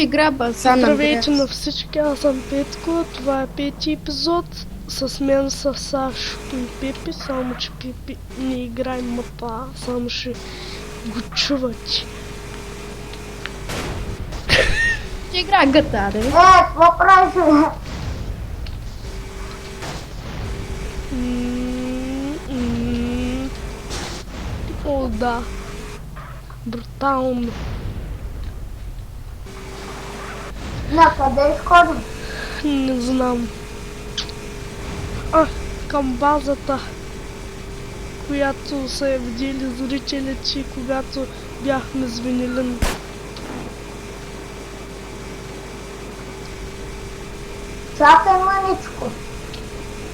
Игра Сан Здравейте Андреас. на всички, аз съм Петко, това е пети епизод. С мен са Сашото и Пепи, само че Пепи не играе мапа, само ще го чувате. Ще играе GTA, да ви? Какво правиш, бе? О, да. Брутално. На къде изходим? Не знам. Към базата, която са я видели зрителите, когато бяхме с Венелин. Чакай мъничко.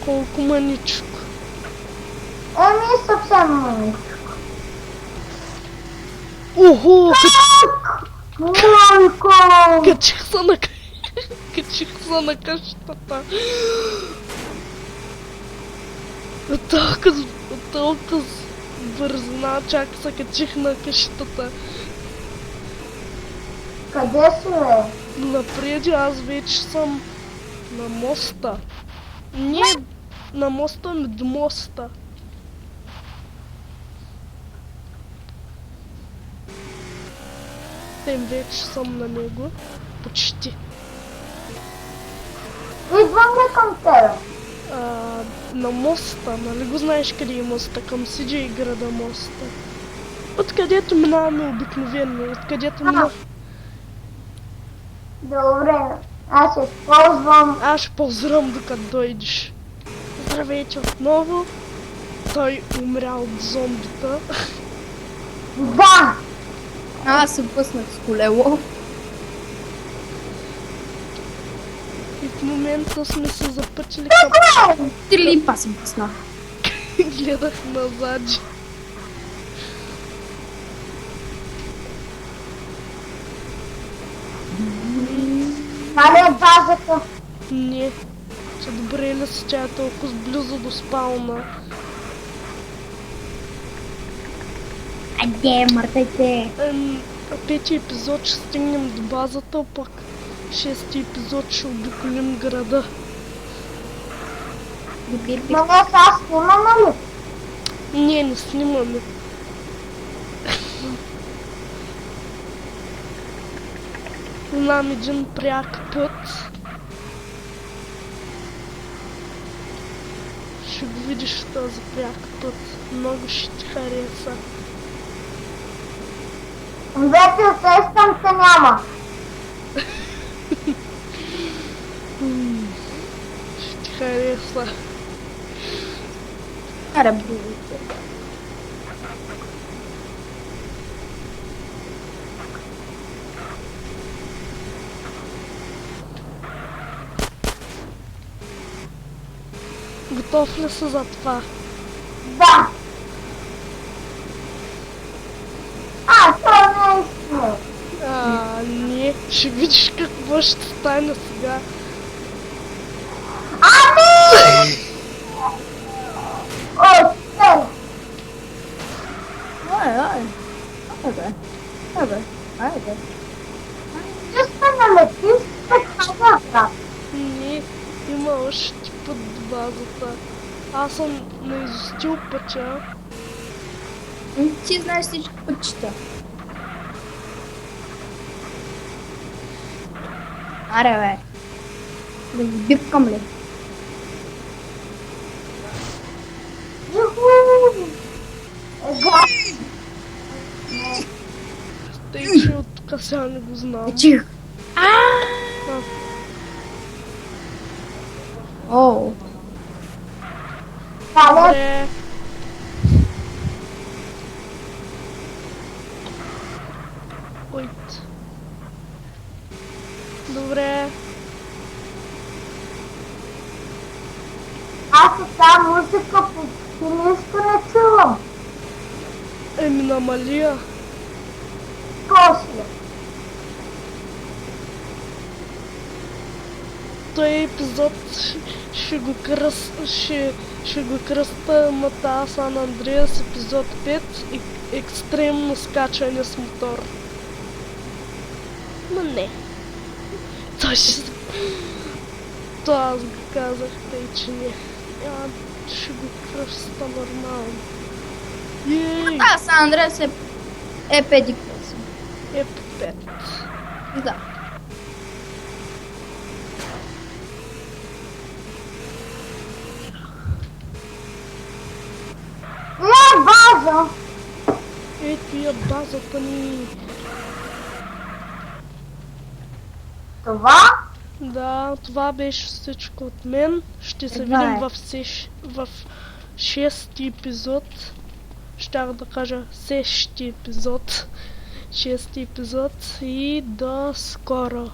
Колко мъничко. Съвсем мъничко. Охо! Майко! Качих се на качих се на къщата. Толкова бързина, чак се качих на къщата. Къде си, бе? Напреди аз вече съм на моста. Не на моста, ами до моста. Тем вече съм на него. Почти. Идвам ли към тебе? На моста, нали го знаеш къде е моста? Към CJ града моста. Откъдето минаваме обикновено, откъдето минаваме. Добре, аз ще използвам... Аз ще ползвам докато дойдеш. Здравейте отново. Той умря от зомбита. Да! Аз се пъснах с колело. И в момента сме се запътили към... Трилипа се пъснах. Гледах назад. Това ли е базата? Не. Че добре ли си, че е толкова близо до спауна? Айде, мъртайте. Пети епизод ще стигнем до базата, пък шести епизод ще обиколим града. Но не сега снимаме ли? Не снимаме. Знам един пряк път. Ще го видиш този пряк път. Много ще ти хареса. Вече усещам, че няма. Ще ти хареса. Аре, бубите. Готов ли си за това? Да! Това не е истина. Не. Ще видиш какво ще стане сега. Ами! О, Айде. ще се налетим с така. Не. Има още път до базата. Аз съм наизустил пътя. Ти знаеш всички пътчета. Аре, бе. Да ги бипкам ли? Юху! Тъй, че от тук сега не го знам. Чих. О, Добре. Ойт. Добре. Аз от тази музика почти нищо не чувам. Намалия. После. Той епизод ще го кръста Мата Сан Андреас епизод 5 и екстремно скачане с мотор. Но не. То аз го казах, тъй че не. Ще го кръста нормално. Ей! Да, Сан Андреас е педи класа. Е по 5. Да. Не, база! Ето я базата ни. Това? Да, това беше всичко от мен. Ще се Това видим е. в 6-ти епизод. Щях да кажа 6-ти епизод. 6-ти епизод и до скоро.